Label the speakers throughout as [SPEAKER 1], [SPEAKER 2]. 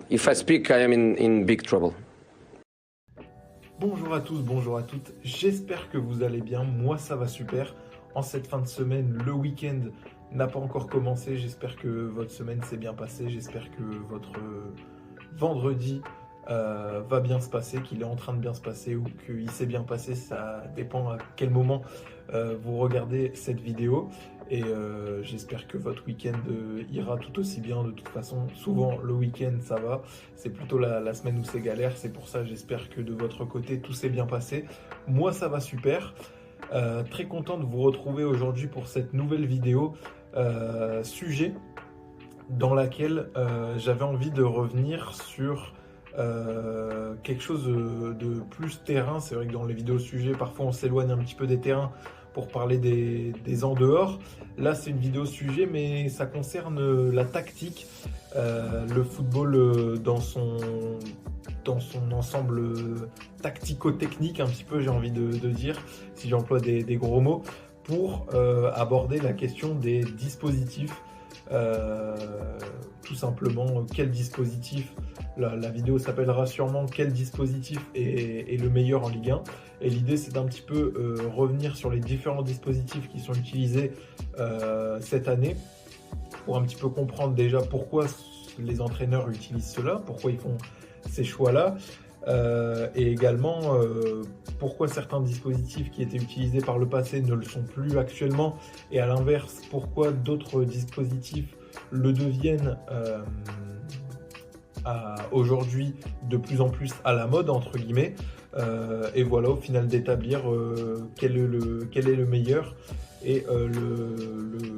[SPEAKER 1] if I speak, I am in big trouble.
[SPEAKER 2] Bonjour à tous, bonjour à toutes, j'espère que vous allez bien, moi ça va super. En cette fin de semaine, le week-end n'a pas encore commencé, j'espère que votre semaine s'est bien passée, j'espère que votre vendredi va bien se passer, qu'il est en train de bien se passer ou qu'il s'est bien passé, ça dépend à quel moment vous regardez cette vidéo. Et j'espère que votre week-end ira tout aussi bien. De toute façon, souvent le week-end ça va, c'est plutôt la semaine où c'est galère. C'est pour ça, j'espère que de votre côté tout s'est bien passé. Moi ça va super, très content de vous retrouver aujourd'hui pour cette nouvelle vidéo sujet dans laquelle j'avais envie de revenir sur quelque chose de plus terrain. C'est vrai que dans les vidéos sujets, parfois on s'éloigne un petit peu des terrains pour parler des en dehors. Là, c'est une vidéo sujet, mais ça concerne la tactique, le football dans son ensemble tactico-technique, un petit peu, j'ai envie de dire, si j'emploie des gros mots, pour aborder la question des dispositifs. Tout simplement, quel dispositif, la vidéo s'appellera sûrement quel dispositif est le meilleur en Ligue 1, et l'idée c'est d'un petit peu revenir sur les différents dispositifs qui sont utilisés cette année, pour un petit peu comprendre déjà pourquoi les entraîneurs utilisent cela, pourquoi ils font ces choix-là, et également pourquoi certains dispositifs qui étaient utilisés par le passé ne le sont plus actuellement, et à l'inverse, pourquoi d'autres dispositifs le deviennent aujourd'hui de plus en plus à la mode, entre guillemets, et voilà, au final d'établir quel est le meilleur et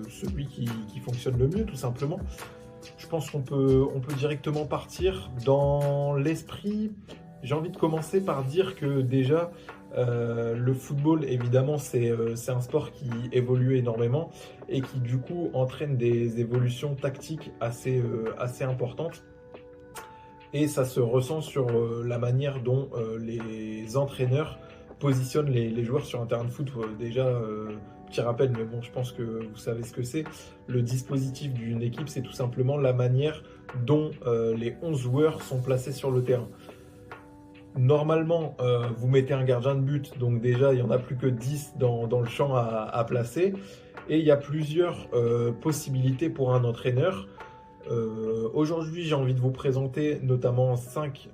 [SPEAKER 2] celui qui fonctionne le mieux, tout simplement. Je pense qu'on peut directement partir dans l'esprit. J'ai envie de commencer par dire que déjà, le football, évidemment, c'est un sport qui évolue énormément et qui, du coup, entraîne des évolutions tactiques assez importantes. Et ça se ressent sur la manière dont les entraîneurs positionnent les joueurs sur un terrain de foot. Déjà, petit rappel, mais bon, je pense que vous savez ce que c'est. Le dispositif d'une équipe, c'est tout simplement la manière dont les 11 joueurs sont placés sur le terrain. Normalement, vous mettez un gardien de but, donc déjà, il n'y en a plus que 10 dans le champ à placer. Et il y a plusieurs possibilités pour un entraîneur. Aujourd'hui, j'ai envie de vous présenter notamment 5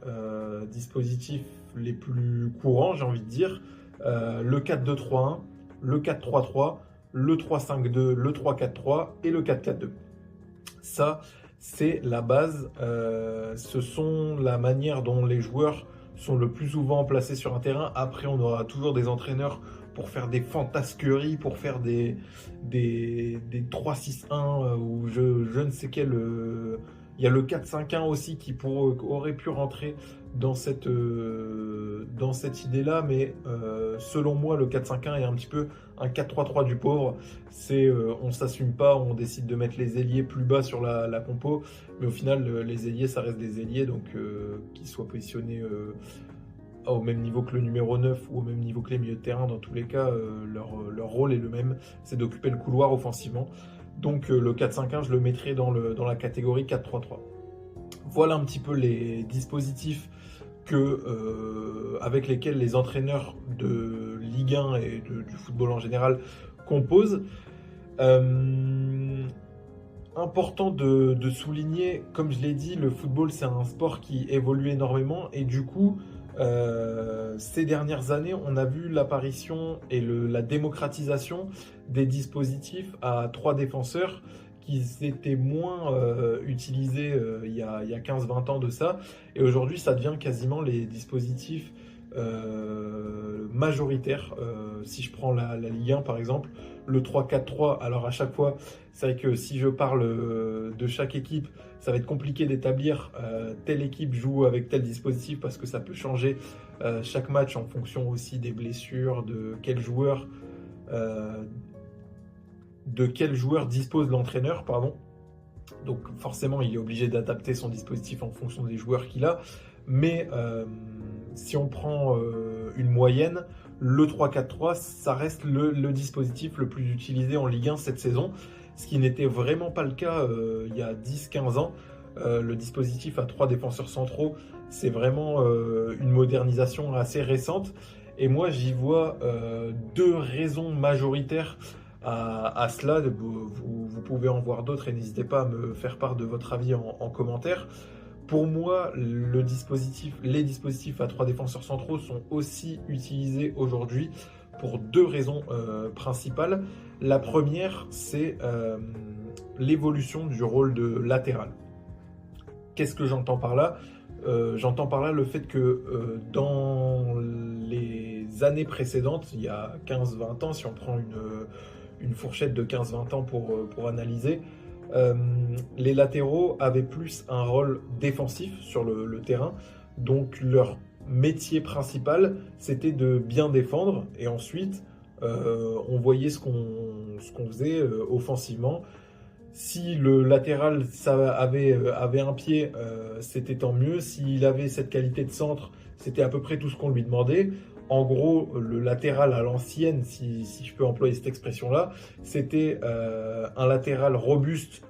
[SPEAKER 2] dispositifs les plus courants, j'ai envie de dire. Le 4-2-3-1, le 4-3-3, le 3-5-2, le 3-4-3 et le 4-4-2. Ça, c'est la base. Ce sont la manière dont les joueurs sont le plus souvent placés sur un terrain. Après, on aura toujours des entraîneurs pour faire des fantasqueries, pour faire des 3-6-1 ou je ne sais quel. Il y a le 4-5-1 aussi qui aurait pu rentrer dans cette idée-là, mais selon moi, le 4-5-1 est un petit peu un 4-3-3 du pauvre. C'est on ne s'assume pas, on décide de mettre les ailiers plus bas sur la compo, mais au final, les ailiers, ça reste des ailiers, donc qu'ils soient positionnés au même niveau que le numéro 9 ou au même niveau que les milieux de terrain, dans tous les cas, leur rôle est le même, c'est d'occuper le couloir offensivement. Donc le 4-5-1, je le mettrai dans la catégorie 4-3-3. Voilà un petit peu les dispositifs avec lesquels les entraîneurs de Ligue 1 et du football en général composent. Important de souligner, comme je l'ai dit, le football c'est un sport qui évolue énormément, et du coup ces dernières années on a vu l'apparition et la démocratisation des dispositifs à 3 défenseurs qui étaient moins utilisés il y a 15-20 ans de ça, et aujourd'hui ça devient quasiment les dispositifs majoritaires. Si je prends la Ligue 1 par exemple, le 3-4-3, alors à chaque fois, c'est vrai que si je parle de chaque équipe, ça va être compliqué d'établir telle équipe joue avec tel dispositif, parce que ça peut changer chaque match en fonction aussi des blessures, de quel joueur dispose l'entraîneur, pardon. Donc forcément, il est obligé d'adapter son dispositif en fonction des joueurs qu'il a. Mais si on prend une moyenne, le 3-4-3, ça reste le dispositif le plus utilisé en Ligue 1 cette saison, ce qui n'était vraiment pas le cas il y a 10-15 ans. Le dispositif à 3 défenseurs centraux, c'est vraiment une modernisation assez récente. Et moi, j'y vois 2 raisons majoritaires à cela. Vous pouvez en voir d'autres et n'hésitez pas à me faire part de votre avis en commentaire. Pour moi, les dispositifs à 3 défenseurs centraux sont aussi utilisés aujourd'hui pour 2 raisons principales. La première, c'est l'évolution du rôle de latéral. Qu'est-ce que j'entends par là? J'entends par là le fait que dans les années précédentes, il y a 15-20 ans, si on prend une fourchette de 15-20 ans pour analyser, les latéraux avaient plus un rôle défensif sur le terrain. Donc leur métier principal, c'était de bien défendre. Et ensuite, on voyait ce qu'on faisait offensivement. Si le latéral avait un pied, c'était tant mieux. S'il avait cette qualité de centre, c'était à peu près tout ce qu'on lui demandait. En gros, le latéral à l'ancienne, si je peux employer cette expression-là, c'était un latéral robuste,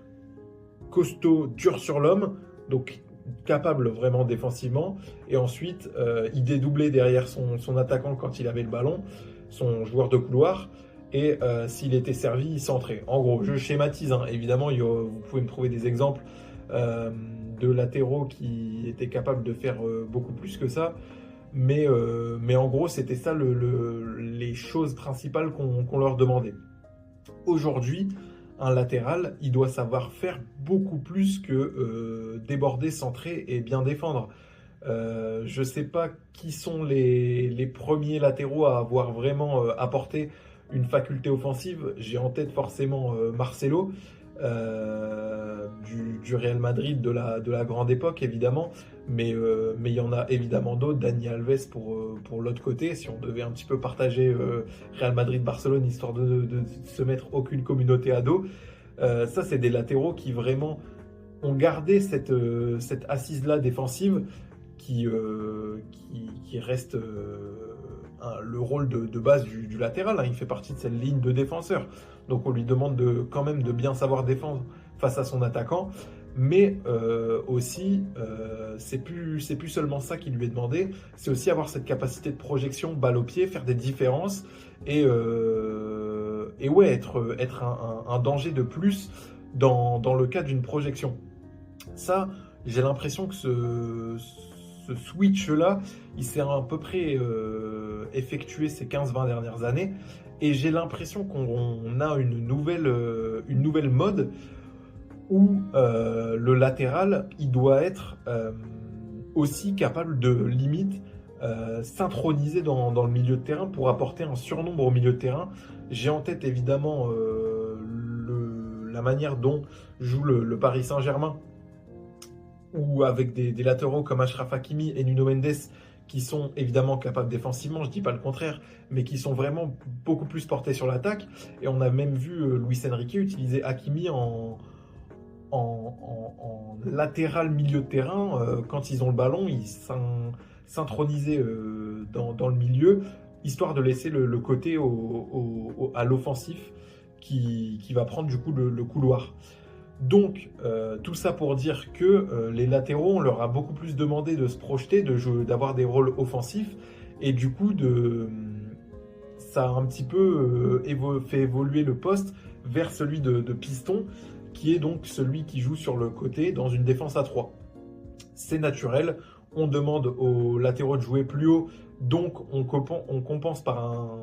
[SPEAKER 2] costaud, dur sur l'homme, donc capable vraiment défensivement. Et ensuite, il dédoublait derrière son attaquant quand il avait le ballon, son joueur de couloir. Et s'il était servi, il centrait. En gros, je schématise, hein. Évidemment, vous pouvez me trouver des exemples de latéraux qui étaient capables de faire beaucoup plus que ça. Mais en gros, c'était ça les choses principales qu'on leur demandait. Aujourd'hui, un latéral, il doit savoir faire beaucoup plus que déborder, centrer et bien défendre. Je ne sais pas qui sont les premiers latéraux à avoir vraiment apporté une faculté offensive. J'ai en tête forcément Marcelo, du Real Madrid de la grande époque, évidemment. Mais il y en a évidemment d'autres, Dani Alves pour l'autre côté, si on devait un petit peu partager Real Madrid-Barcelone, histoire de se mettre aucune communauté à dos. Ça, c'est des latéraux qui vraiment ont gardé cette assise-là défensive qui reste le rôle de base du latéral, hein. Il fait partie de cette ligne de défenseur. Donc on lui demande quand même de bien savoir défendre face à son attaquant. Mais aussi, c'est plus seulement ça qui lui est demandé, c'est aussi avoir cette capacité de projection, balle au pied, faire des différences et ouais, être un danger de plus dans le cas d'une projection. Ça, j'ai l'impression que ce switch-là, il s'est à peu près effectué ces 15-20 dernières années. Et j'ai l'impression qu'on a une nouvelle mode où le latéral, il doit être aussi capable de limite s'introniser dans le milieu de terrain pour apporter un surnombre au milieu de terrain. J'ai en tête évidemment la manière dont joue le Paris Saint-Germain, ou avec des latéraux comme Achraf Hakimi et Nuno Mendes, qui sont évidemment capables défensivement, je ne dis pas le contraire, mais qui sont vraiment beaucoup plus portés sur l'attaque. Et on a même vu Luis Enrique utiliser Hakimi en latéral milieu de terrain. Quand ils ont le ballon, ils s'intronisaient dans le milieu, histoire de laisser le côté à l'offensif qui va prendre du coup le couloir. Donc, tout ça pour dire que les latéraux, on leur a beaucoup plus demandé de se projeter, d'avoir des rôles offensifs, et du coup, ça a un petit peu fait évoluer le poste vers celui de piston, qui est donc celui qui joue sur le côté dans une défense à 3. C'est naturel, on demande aux latéraux de jouer plus haut, donc on compense par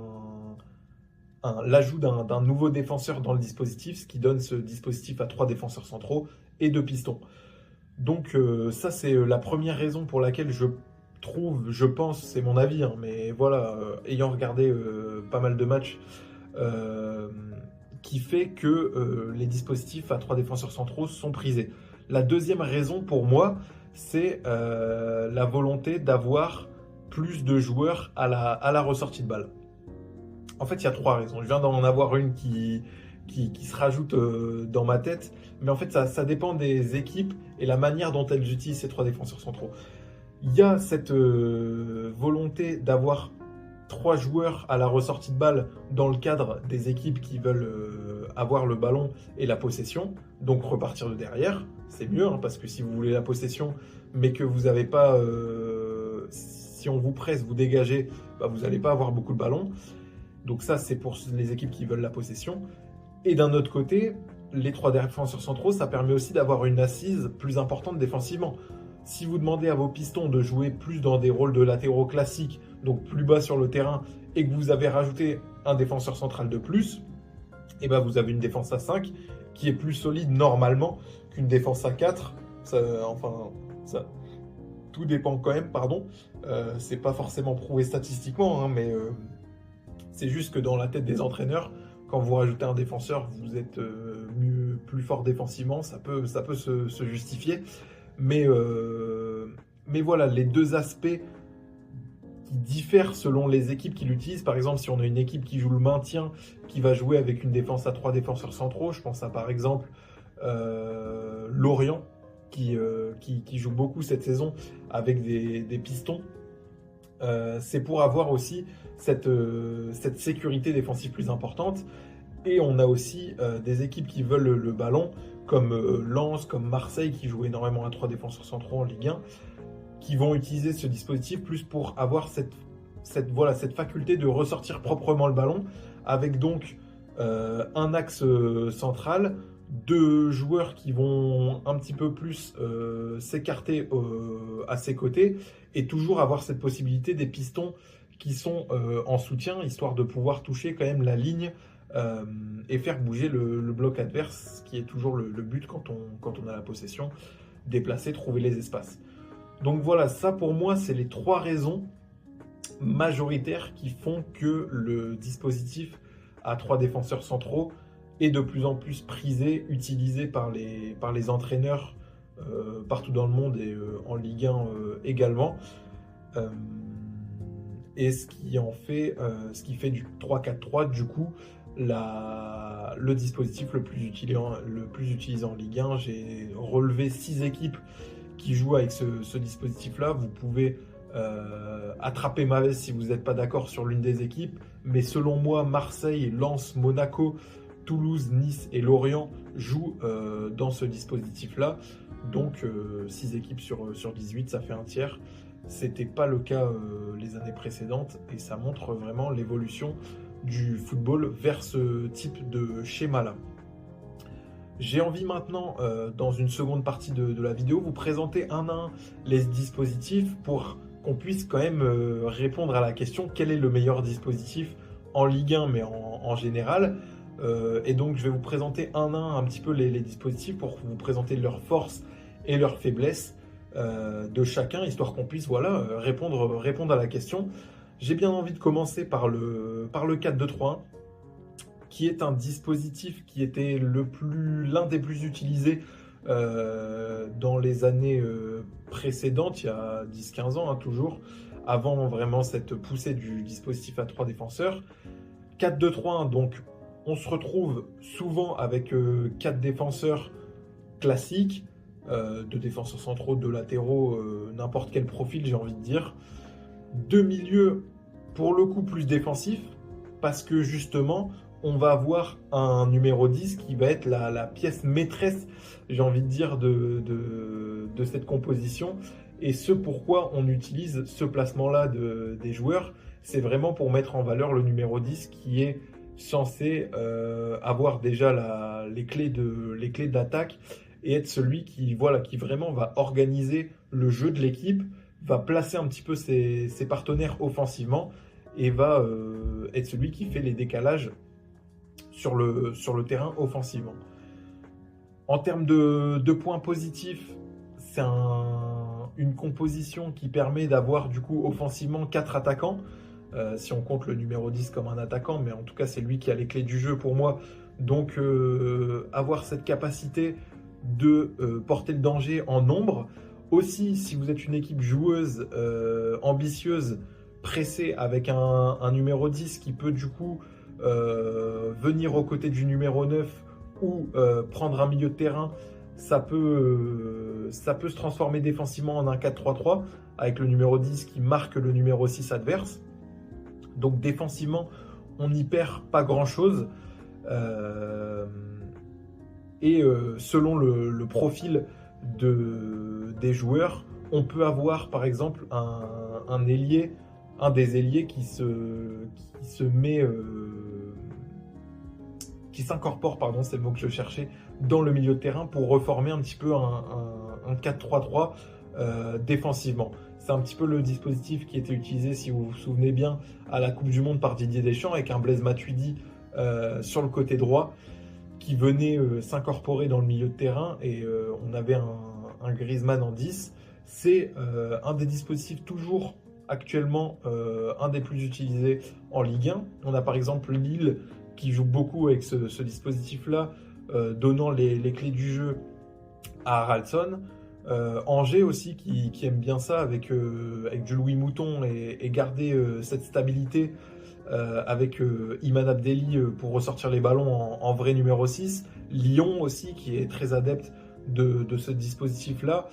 [SPEAKER 2] l'ajout d'un nouveau défenseur dans le dispositif, ce qui donne ce dispositif à 3 défenseurs centraux et 2 pistons. Donc ça, c'est la première raison pour laquelle je pense, c'est mon avis, hein, mais voilà, ayant regardé pas mal de matchs, qui fait que les dispositifs à 3 défenseurs centraux sont prisés. La deuxième raison pour moi, c'est la volonté d'avoir plus de joueurs à la ressortie de balle. En fait, il y a 3 raisons. Je viens d'en avoir une qui se rajoute dans ma tête. Mais en fait, ça dépend des équipes et la manière dont elles utilisent ces 3 défenseurs centraux. Il y a cette volonté d'avoir 3 joueurs à la ressortie de balle dans le cadre des équipes qui veulent avoir le ballon et la possession, donc repartir de derrière, c'est mieux, hein, parce que si vous voulez la possession, mais que vous n'avez pas, si on vous presse, vous dégagez, bah, vous n'allez pas avoir beaucoup de ballons. Donc ça, c'est pour les équipes qui veulent la possession. Et d'un autre côté, les 3 défenseurs centraux, ça permet aussi d'avoir une assise plus importante défensivement. Si vous demandez à vos pistons de jouer plus dans des rôles de latéraux classiques, donc plus bas sur le terrain, et que vous avez rajouté un défenseur central de plus, et ben vous avez une défense à 5 qui est plus solide normalement qu'une défense à 4. Ça, tout dépend quand même, pardon. C'est pas forcément prouvé statistiquement, hein, mais c'est juste que dans la tête des entraîneurs, quand vous rajoutez un défenseur, vous êtes plus fort défensivement, ça peut se justifier. Mais voilà, les deux aspects qui diffèrent selon les équipes qui l'utilisent. Par exemple, si on a une équipe qui joue le maintien, qui va jouer avec une défense à 3 défenseurs centraux, je pense à par exemple Lorient, qui joue beaucoup cette saison avec des pistons. C'est pour avoir aussi cette sécurité défensive plus importante. Et on a aussi des équipes qui veulent le ballon, comme Lens, comme Marseille, qui jouent énormément à 3 défenseurs centraux en Ligue 1, qui vont utiliser ce dispositif plus pour avoir cette faculté de ressortir proprement le ballon, avec donc un axe central, 2 joueurs qui vont un petit peu plus s'écarter à ses côtés, et toujours avoir cette possibilité des pistons qui sont en soutien, histoire de pouvoir toucher quand même la ligne et faire bouger le bloc adverse, qui est toujours le but quand on a la possession, déplacer, trouver les espaces. Donc voilà, ça pour moi, c'est les 3 raisons majoritaires qui font que le dispositif à 3 défenseurs centraux est de plus en plus prisé, utilisé par les entraîneurs partout dans le monde et en Ligue 1 également. Et ce qui fait du 3-4-3 du coup le dispositif le plus utilisé en Ligue 1. J'ai relevé 6 équipes qui jouent avec ce dispositif-là. Vous pouvez attraper ma veste si vous n'êtes pas d'accord sur l'une des équipes, mais selon moi, Marseille, Lens, Monaco, Toulouse, Nice et Lorient jouent dans ce dispositif-là. Donc 6 équipes sur 18, ça fait un tiers. C'était pas le cas les années précédentes, et ça montre vraiment l'évolution du football vers ce type de schéma-là. J'ai envie maintenant, dans une seconde partie de la vidéo, vous présenter un à un les dispositifs pour qu'on puisse quand même répondre à la question quel est le meilleur dispositif en Ligue 1, mais en général. Et donc je vais vous présenter un à un petit peu les dispositifs pour vous présenter leurs forces et leurs faiblesses de chacun, histoire qu'on puisse répondre à la question. J'ai bien envie de commencer par le 4-2-3-1, qui est un dispositif qui était l'un des plus utilisés dans les années précédentes, il y a 10-15 ans, hein, toujours, avant vraiment cette poussée du dispositif à 3 défenseurs. 4-2-3-1, donc on se retrouve souvent avec 4 défenseurs classiques, 2 défenseurs centraux, 2 latéraux, n'importe quel profil, j'ai envie de dire. 2 milieux, pour le coup, plus défensifs, parce que justement, on va avoir un numéro 10 qui va être la pièce maîtresse, j'ai envie de dire, de cette composition. Et ce pourquoi on utilise ce placement-là des joueurs, c'est vraiment pour mettre en valeur le numéro 10 qui est censé avoir déjà les clés d'attaque et être celui qui vraiment va organiser le jeu de l'équipe, va placer un petit peu ses partenaires offensivement et va être celui qui fait les décalages sur le terrain offensivement. En termes de points positifs, c'est une composition qui permet d'avoir du coup offensivement 4 attaquants, si on compte le numéro 10 comme un attaquant, mais en tout cas c'est lui qui a les clés du jeu pour moi. Donc avoir cette capacité de porter le danger en nombre. Aussi, si vous êtes une équipe joueuse, ambitieuse, pressée avec un numéro 10 qui peut du coup venir aux côtés du numéro 9 ou prendre un milieu de terrain, ça peut se transformer défensivement en un 4-3-3 avec le numéro 10 qui marque le numéro 6 adverse. Donc défensivement, on n'y perd pas grand-chose. Selon le profil des joueurs, on peut avoir par exemple un ailier, un des ailiers qui s'incorpore, pardon, c'est le mot que je cherchais, dans le milieu de terrain pour reformer un petit peu un 4-3-3 défensivement. C'est un petit peu le dispositif qui était utilisé, si vous vous souvenez bien, à la Coupe du Monde par Didier Deschamps, avec un Blaise Matuidi sur le côté droit, qui venait s'incorporer dans le milieu de terrain, et on avait un Griezmann en 10. C'est un des dispositifs toujours actuellement un des plus utilisés en Ligue 1. On a par exemple Lille qui joue beaucoup avec ce dispositif-là, donnant les clés du jeu à Haraldsson. Angers aussi qui aime bien ça avec du Louis Mouton et garder cette stabilité avec Iman Abdelli pour ressortir les ballons en vrai numéro 6. Lyon aussi qui est très adepte de ce dispositif-là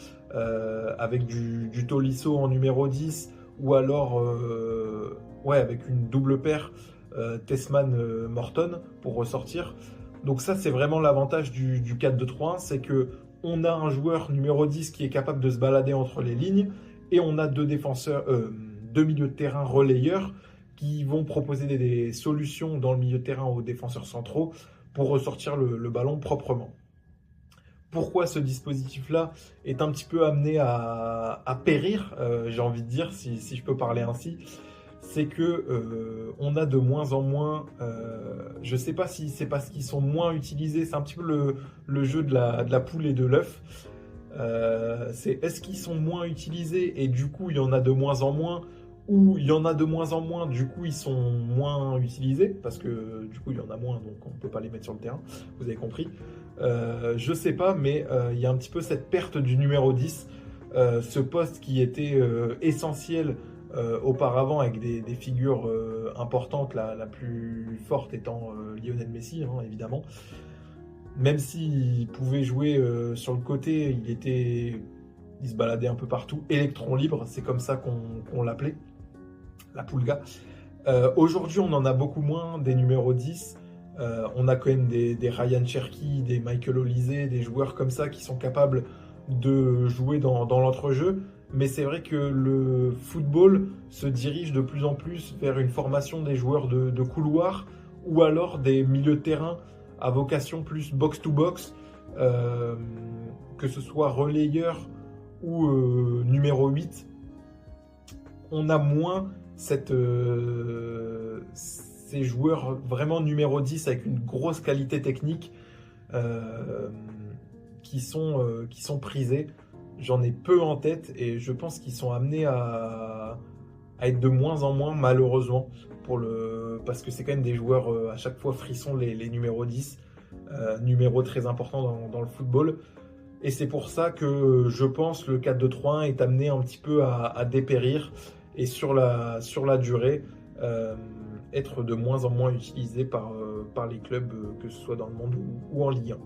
[SPEAKER 2] avec du Tolisso en numéro 10 ou alors avec une double paire Tessman-Morton pour ressortir. Donc ça c'est vraiment l'avantage du 4-2-3-1, c'est que on a un joueur numéro 10 qui est capable de se balader entre les lignes et on a deux milieux de terrain relayeurs qui vont proposer des solutions dans le milieu de terrain aux défenseurs centraux pour ressortir le ballon proprement. Pourquoi ce dispositif-là est un petit peu amené à périr, j'ai envie de dire, si je peux parler ainsi, c'est que on a de moins en moins, je ne sais pas si c'est parce qu'ils sont moins utilisés, c'est un petit peu le jeu de la poule et de l'œuf. Est-ce qu'ils sont moins utilisés et du coup il y en a de moins en moins, ou il y en a de moins en moins, du coup ils sont moins utilisés, parce que du coup il y en a moins, donc on ne peut pas les mettre sur le terrain, vous avez compris. Je sais pas, mais il y a un petit peu cette perte du numéro 10, ce poste qui était essentiel auparavant avec des figures importantes, la plus forte étant Lionel Messi, hein, évidemment. Même s'il pouvait jouer sur le côté, il se baladait un peu partout, électron libre, c'est comme ça qu'on l'appelait, la Pulga. Aujourd'hui, on en a beaucoup moins des numéros 10. On a quand même des Ryan Cherki, des Michael Olise, des joueurs comme ça qui sont capables de jouer dans l'entrejeu. Mais c'est vrai que le football se dirige de plus en plus vers une formation des joueurs de couloir ou alors des milieux de terrain à vocation plus box-to-box, que ce soit relayeur ou numéro 8. On a moins ces joueurs vraiment numéro 10 avec une grosse qualité technique qui sont prisés. J'en ai peu en tête et je pense qu'ils sont amenés à être de moins en moins, malheureusement, parce que c'est quand même des joueurs à chaque fois frissons, les numéros 10, numéro très important dans le football. Et c'est pour ça que je pense que le 4-2-3-1 est amené un petit peu à dépérir et sur la durée, être de moins en moins utilisé par les clubs, que ce soit dans le monde ou en Ligue 1.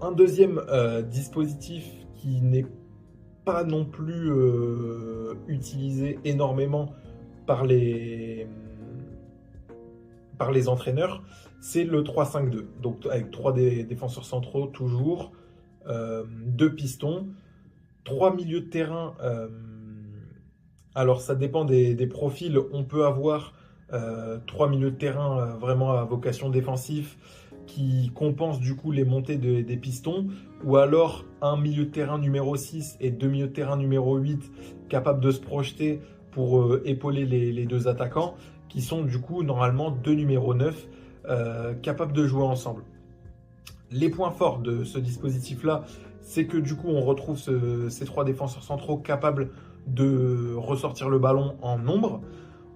[SPEAKER 2] Un deuxième dispositif qui n'est pas non plus utilisé énormément par les entraîneurs, c'est le 3-5-2. Donc avec 3 défenseurs centraux toujours, 2 pistons, 3 milieux de terrain. Alors ça dépend des profils. On peut avoir 3 milieux de terrain vraiment à vocation défensive qui compensent du coup les montées des pistons, ou alors un milieu de terrain numéro 6 et 2 milieux de terrain numéro 8 capables de se projeter pour épauler les 2 attaquants, qui sont du coup normalement 2 numéros 9 capables de jouer ensemble. Les points forts de ce dispositif-là, c'est que du coup on retrouve ces 3 défenseurs centraux capables de ressortir le ballon en nombre.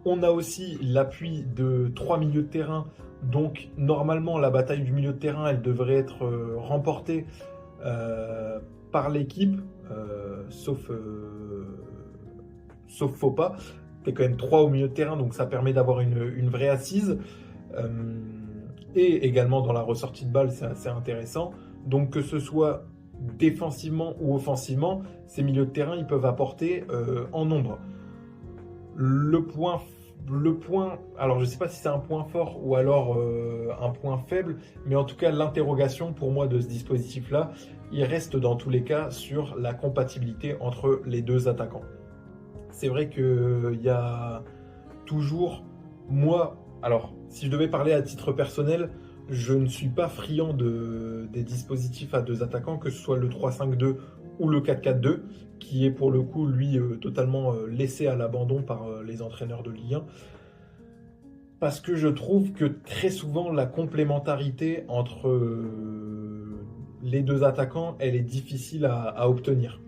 [SPEAKER 2] On a aussi l'appui de 3 milieux de terrain, donc normalement la bataille du milieu de terrain, elle devrait être remportée par l'équipe, sauf faux pas. Il y a quand même 3 au milieu de terrain, donc ça permet d'avoir une vraie assise. Et également dans la ressortie de balle, c'est assez intéressant. Donc que ce soit défensivement ou offensivement, ces milieux de terrain, ils peuvent apporter en nombre. Le point le point, alors je ne sais pas si c'est un point fort ou alors un point faible, mais en tout cas l'interrogation pour moi de ce dispositif-là, il reste dans tous les cas sur la compatibilité entre les deux attaquants. C'est vrai qu'il y a toujours, moi, alors si je devais parler à titre personnel, je ne suis pas friand des dispositifs à deux attaquants, que ce soit le 3-5-2 ou le 4-4-2, qui est pour le coup, lui, totalement laissé à l'abandon par les entraîneurs de Ligue 1. Parce que je trouve que très souvent, la complémentarité entre les deux attaquants, elle est difficile à obtenir.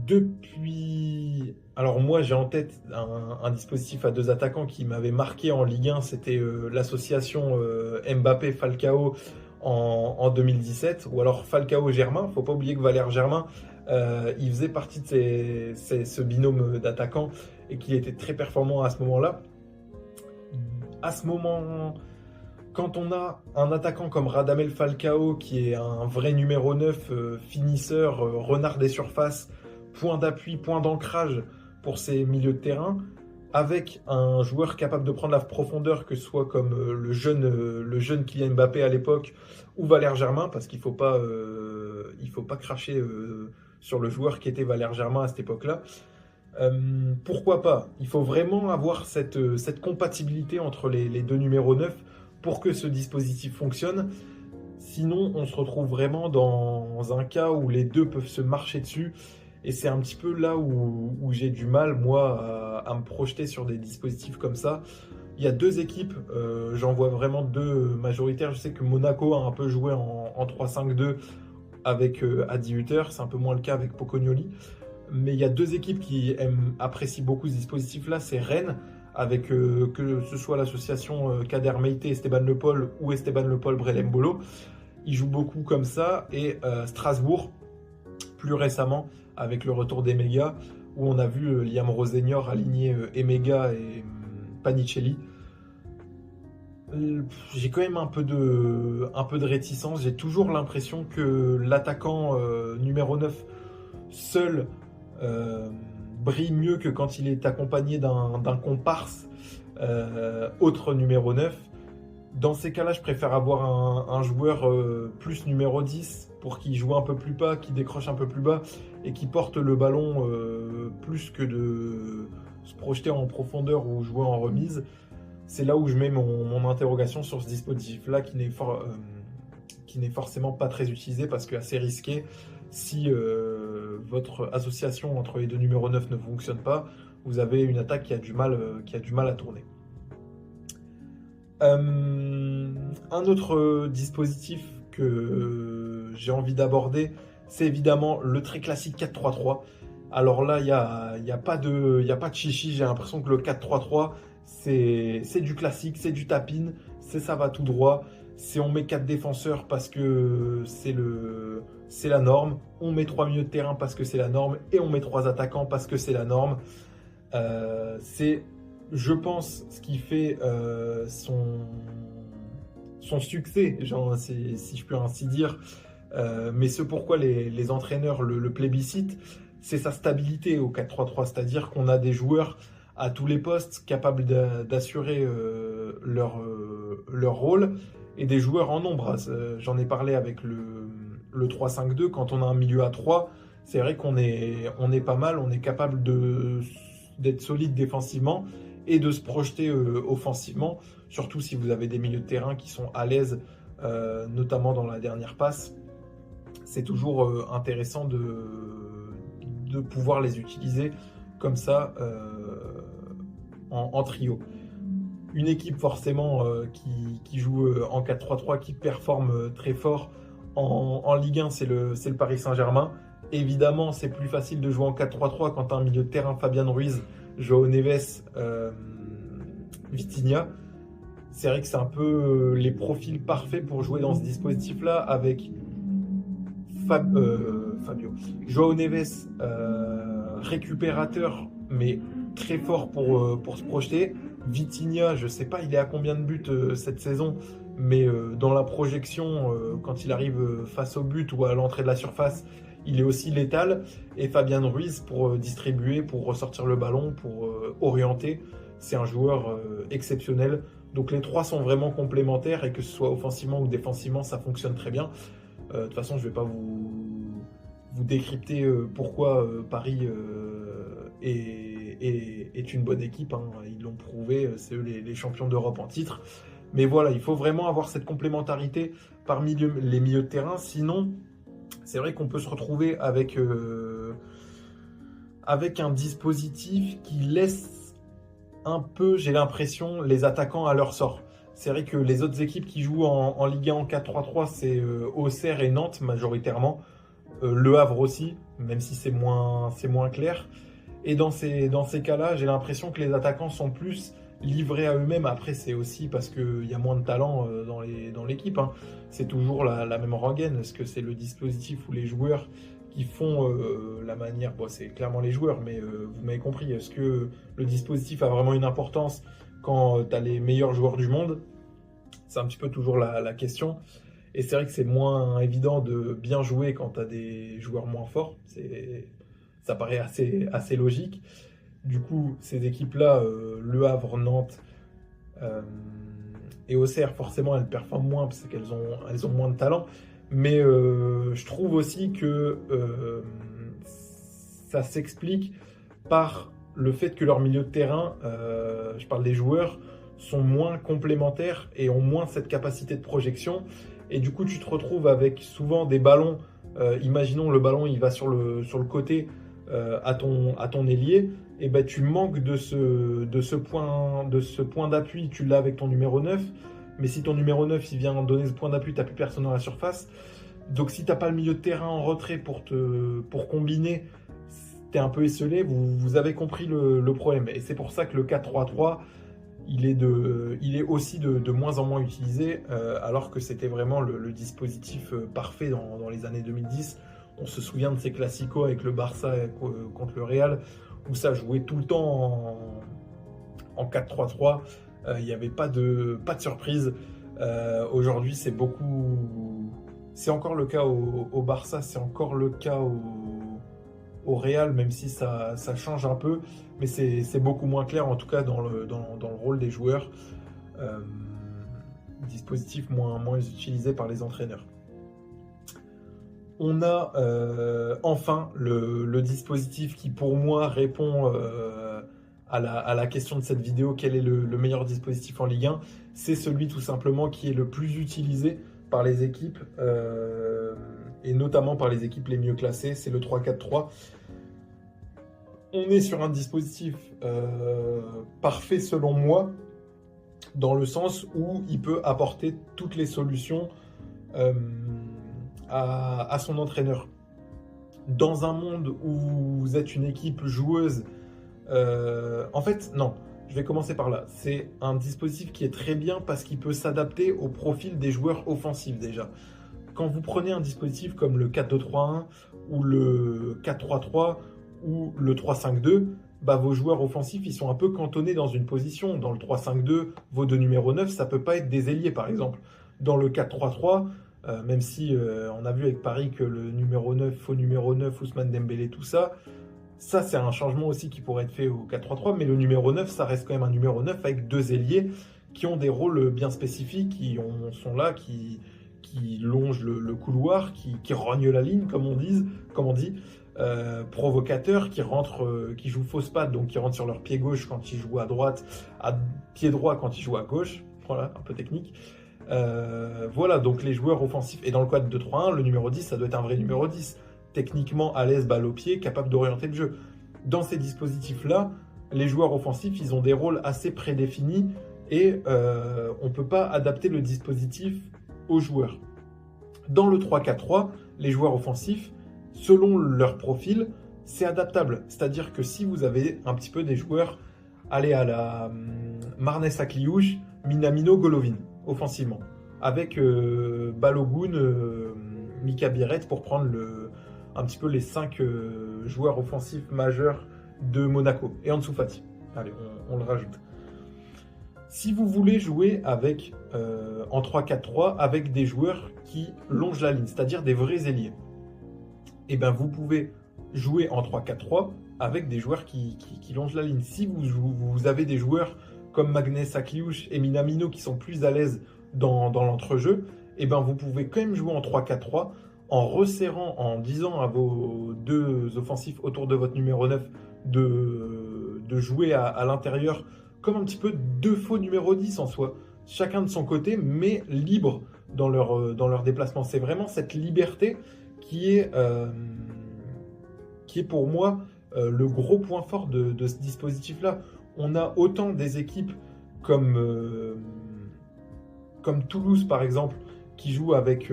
[SPEAKER 2] Depuis... Alors moi, j'ai en tête un dispositif à deux attaquants qui m'avait marqué en Ligue 1, c'était l'association Mbappé-Falcao en 2017, ou alors Falcao-Germain. Faut pas oublier que Valère Germain, il faisait partie de ce binôme d'attaquants et qu'il était très performant à ce moment-là. À ce moment, quand on a un attaquant comme Radamel Falcao, qui est un vrai numéro 9, finisseur, renard des surfaces, point d'appui, point d'ancrage pour ses milieux de terrain, avec un joueur capable de prendre la profondeur, que ce soit comme le jeune Kylian Mbappé à l'époque, ou Valère Germain, parce qu'il faut pas cracher sur le joueur qui était Valère Germain à cette époque-là. Pourquoi pas? Il faut vraiment avoir cette compatibilité entre les deux numéros 9 pour que ce dispositif fonctionne. Sinon, on se retrouve vraiment dans un cas où les deux peuvent se marcher dessus. Et c'est un petit peu là où j'ai du mal, moi, à me projeter sur des dispositifs comme ça. Il y a deux équipes, j'en vois vraiment deux majoritaires. Je sais que Monaco a un peu joué en 3-5-2 avec Adi Hutter. C'est un peu moins le cas avec Pocognoli. Mais il y a deux équipes qui apprécient beaucoup ce dispositif-là. C'est Rennes, avec que ce soit l'association Kader Meïté, Esteban Le Paul ou Esteban Le Paul, Brelem Bolo. Ils jouent beaucoup comme ça. Et Strasbourg, plus récemment, avec le retour d'Emega, où on a vu Liam Rosenior aligner Emega et Panicelli. J'ai quand même un peu de réticence. J'ai toujours l'impression que l'attaquant numéro 9 seul brille mieux que quand il est accompagné d'un comparse autre numéro 9. Dans ces cas-là, je préfère avoir un joueur plus numéro 10 pour qu'il joue un peu plus bas, qui décroche un peu plus bas et qui porte le ballon plus que de se projeter en profondeur ou jouer en remise. C'est là où je mets mon interrogation sur ce dispositif-là qui n'est forcément pas très utilisé parce que assez risqué. Si votre association entre les deux numéros 9 ne fonctionne pas, vous avez une attaque qui a du mal à tourner. Un autre dispositif que j'ai envie d'aborder, c'est évidemment le très classique 4-3-3. Alors là, il y a pas de chichi. J'ai l'impression que le 4-3-3, c'est du classique, c'est du tapin, ça va tout droit. On met 4 défenseurs parce que c'est la norme. On met 3 milieux de terrain parce que c'est la norme. Et on met 3 attaquants parce que c'est la norme. C'est, je pense, ce qui fait son succès, si je peux ainsi dire. Mais ce pourquoi les entraîneurs le plébiscitent, c'est sa stabilité au 4-3-3. C'est-à-dire qu'on a des joueurs à tous les postes capables d'assurer leur rôle et des joueurs en nombre. J'en ai parlé avec le 3-5-2. Quand on a un milieu à 3, c'est vrai qu'on est pas mal. On est capable d'être solide défensivement et de se projeter offensivement, surtout si vous avez des milieux de terrain qui sont à l'aise, notamment dans la dernière passe. C'est toujours intéressant de pouvoir les utiliser comme ça en trio. Une équipe forcément qui joue en 4-3-3, qui performe très fort en Ligue 1, c'est le Paris Saint-Germain. Évidemment, c'est plus facile de jouer en 4-3-3 quand tu as un milieu de terrain, Fabian Ruiz, João Neves, Vitinha. C'est vrai que c'est un peu les profils parfaits pour jouer dans ce dispositif-là avec Fabio. João Neves, récupérateur, mais très fort pour se projeter. Vitinha, je ne sais pas, il est à combien de buts cette saison, mais dans la projection, quand il arrive face au but ou à l'entrée de la surface, il est aussi létal. Et Fabian Ruiz pour distribuer, pour ressortir le ballon, pour orienter. c'est un joueur exceptionnel. Donc les trois sont vraiment complémentaires et que ce soit offensivement ou défensivement, ça fonctionne très bien. De toute façon, je ne vais pas vous décrypter pourquoi Paris est une bonne équipe, hein. Ils l'ont prouvé, c'est eux les champions d'Europe en titre. Mais voilà, il faut vraiment avoir cette complémentarité parmi les milieux de terrain. Sinon, c'est vrai qu'on peut se retrouver avec un dispositif qui laisse un peu, j'ai l'impression, les attaquants à leur sort. C'est vrai que les autres équipes qui jouent en Ligue 1 en 4-3-3, c'est Auxerre et Nantes majoritairement. Le Havre aussi, même si c'est moins clair. Et dans ces cas-là, j'ai l'impression que les attaquants sont plus livrés à eux-mêmes. Après, c'est aussi parce qu'il y a moins de talent dans l'équipe, hein. C'est toujours la même rengaine. Est-ce que c'est le dispositif ou les joueurs qui font la manière... Bon, c'est clairement les joueurs, mais vous m'avez compris. Est-ce que le dispositif a vraiment une importance quand tu as les meilleurs joueurs du monde? C'est un petit peu toujours la question. Et c'est vrai que c'est moins évident de bien jouer quand tu as des joueurs moins forts. Ça paraît assez logique. Du coup, ces équipes-là, Le Havre, Nantes et Auxerre, forcément, elles performent moins parce qu'elles ont moins de talent. Mais je trouve aussi que ça s'explique par le fait que leur milieu de terrain, je parle des joueurs, sont moins complémentaires et ont moins cette capacité de projection. Et du coup, tu te retrouves avec souvent des ballons. Imaginons le ballon, il va sur le côté à ton ailier. Et ben, tu manques de ce point d'appui. Tu l'as avec ton numéro 9. Mais si ton numéro 9 il vient donner ce point d'appui, tu n'as plus personne dans la surface. Donc si tu n'as pas le milieu de terrain en retrait pour combiner, tu es un peu esselé. Vous avez compris le problème. Et c'est pour ça que le 4-3-3, il est aussi de moins en moins utilisé, alors que c'était vraiment le dispositif parfait dans les années 2010. On se souvient de ces classicos avec le Barça contre le Real, où ça jouait tout le temps en 4-3-3. Il n'y avait pas de surprise. Aujourd'hui, c'est beaucoup... C'est encore le cas au Barça, c'est encore le cas au Real, même si ça change un peu. Mais c'est beaucoup moins clair, en tout cas, dans le rôle des joueurs. Dispositif moins utilisé par les entraîneurs. On a enfin le dispositif qui, pour moi, répond à la question de cette vidéo. Quel est le meilleur dispositif en Ligue 1? C'est celui, tout simplement, qui est le plus utilisé par les équipes, et notamment par les équipes les mieux classées. C'est le 3-4-3. On est sur un dispositif parfait, selon moi, dans le sens où il peut apporter toutes les solutions à son entraîneur. Dans un monde où vous êtes une équipe joueuse, en fait, non, je vais commencer par là. C'est un dispositif qui est très bien parce qu'il peut s'adapter au profil des joueurs offensifs déjà. Quand vous prenez un dispositif comme le 4-2-3-1 ou le 4-3-3 ou le 3-5-2, bah, vos joueurs offensifs, ils sont un peu cantonnés dans une position. Dans le 3-5-2, vos deux numéros 9, ça ne peut pas être des ailiers, par exemple. Dans le 4-3-3, même si on a vu avec Paris que le numéro 9, faux numéro 9, Ousmane Dembélé, tout ça, c'est un changement aussi qui pourrait être fait au 4-3-3, mais le numéro 9, ça reste quand même un numéro 9 avec deux ailiers qui ont des rôles bien spécifiques, qui sont là, qui longent le couloir, qui rognent la ligne, comme on dit, provocateurs, qui jouent fausse patte, donc qui rentrent sur leur pied gauche quand ils jouent à droite, à pied droit quand ils jouent à gauche, voilà, un peu technique. Voilà, donc les joueurs offensifs. Et dans le 4-2-3-1, le numéro 10, ça doit être un vrai numéro 10. Techniquement à l'aise, balle au pied, capable d'orienter le jeu. Dans ces dispositifs-là, les joueurs offensifs, ils ont des rôles assez prédéfinis et on ne peut pas adapter le dispositif aux joueurs. Dans le 3-4-3, les joueurs offensifs, selon leur profil, c'est adaptable. C'est-à-dire que si vous avez un petit peu des joueurs, allez à la Marnès Akliouche, Minamino, Golovin, offensivement, avec Balogun, Mika Biret pour prendre un petit peu les 5 joueurs offensifs majeurs de Monaco, et Ansu Fati. Allez, on le rajoute. Si vous voulez jouer avec en 3-4-3 avec des joueurs qui longent la ligne, c'est-à-dire des vrais ailiers, et ben vous pouvez jouer en 3-4-3 avec des joueurs qui longent la ligne. Si vous avez des joueurs comme Magnus Akliouche et Minamino qui sont plus à l'aise dans l'entrejeu, et ben vous pouvez quand même jouer en 3-4-3 en resserrant, en disant à vos deux offensifs autour de votre numéro 9 de jouer à l'intérieur comme un petit peu deux faux numéro 10 en soi. Chacun de son côté, mais libre dans leur déplacement. C'est vraiment cette liberté qui est pour moi le gros point fort de ce dispositif-là. On a autant des équipes comme Toulouse, par exemple, qui jouent avec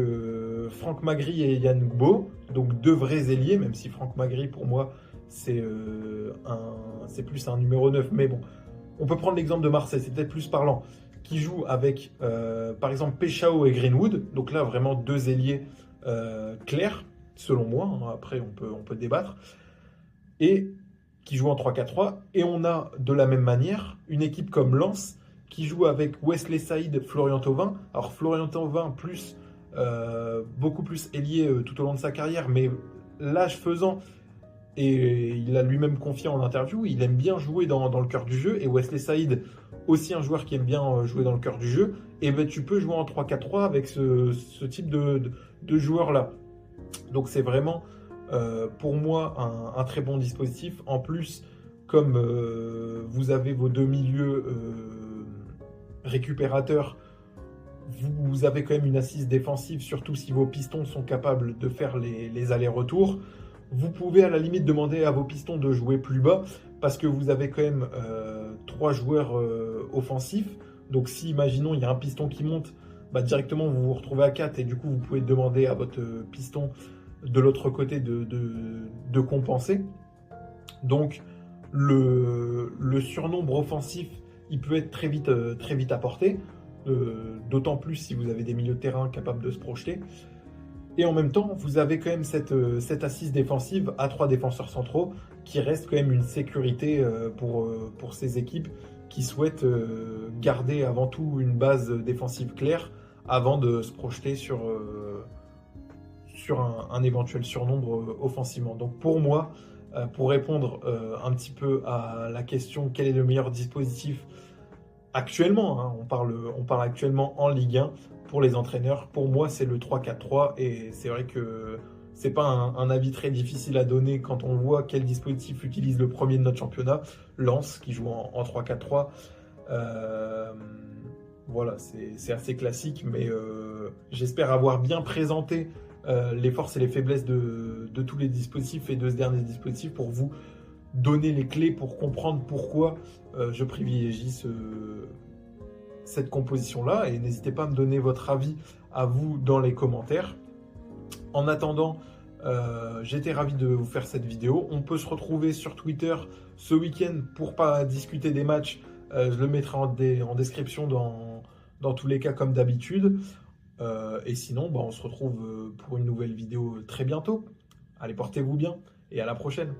[SPEAKER 2] Franck Magri et Yann Gbo, donc deux vrais ailiers, même si Franck Magri, pour moi, c'est plus un numéro 9. Mais bon, on peut prendre l'exemple de Marseille, c'est peut-être plus parlant, qui joue avec, par exemple, Péchao et Greenwood. Donc là, vraiment deux ailiers clairs, selon moi. Hein, après, on peut débattre. Et qui joue en 3-4-3. Et on a, de la même manière, une équipe comme Lens, qui joue avec Wesley Saïd, Florian Thauvin. Alors Florian Thauvin, beaucoup plus ailier tout au long de sa carrière, mais l'âge faisant, et il l'a lui-même confié en interview, il aime bien jouer dans le cœur du jeu. Et Wesley Saïd, aussi un joueur qui aime bien jouer dans le cœur du jeu. Et ben, tu peux jouer en 3-4-3 avec ce type de joueur-là. Donc c'est vraiment, pour moi, un très bon dispositif. En plus, comme vous avez vos deux milieux récupérateurs, vous avez quand même une assise défensive, surtout si vos pistons sont capables de faire les allers-retours. Vous pouvez à la limite demander à vos pistons de jouer plus bas, parce que vous avez quand même trois joueurs offensifs. Donc si, imaginons, il y a un piston qui monte, bah, directement vous vous retrouvez à 4, et du coup vous pouvez demander à votre piston de l'autre côté de compenser. Donc le surnombre offensif, il peut être très vite apporté, d'autant plus si vous avez des milieux de terrain capables de se projeter. Et en même temps, vous avez quand même cette assise défensive à 3 défenseurs centraux qui reste quand même une sécurité pour ces équipes qui souhaitent garder avant tout une base défensive claire avant de se projeter sur un éventuel surnombre offensivement. Donc pour moi, pour répondre un petit peu à la question quel est le meilleur dispositif actuellement, hein, on parle actuellement en Ligue 1 pour les entraîneurs, pour moi c'est le 3-4-3, et c'est vrai que c'est pas un avis très difficile à donner quand on voit quel dispositif utilise le premier de notre championnat, Lens, qui joue en 3-4-3. Voilà, c'est assez classique, mais j'espère avoir bien présenté les forces et les faiblesses de tous les dispositifs et de ce dernier dispositif pour vous donner les clés pour comprendre pourquoi je privilégie cette composition-là. Et n'hésitez pas à me donner votre avis à vous dans les commentaires. En attendant, j'étais ravi de vous faire cette vidéo. On peut se retrouver sur Twitter ce week-end pour pas discuter des matchs. Je le mettrai en description dans tous les cas comme d'habitude. Et sinon, on se retrouve pour une nouvelle vidéo très bientôt. Allez, portez-vous bien et à la prochaine.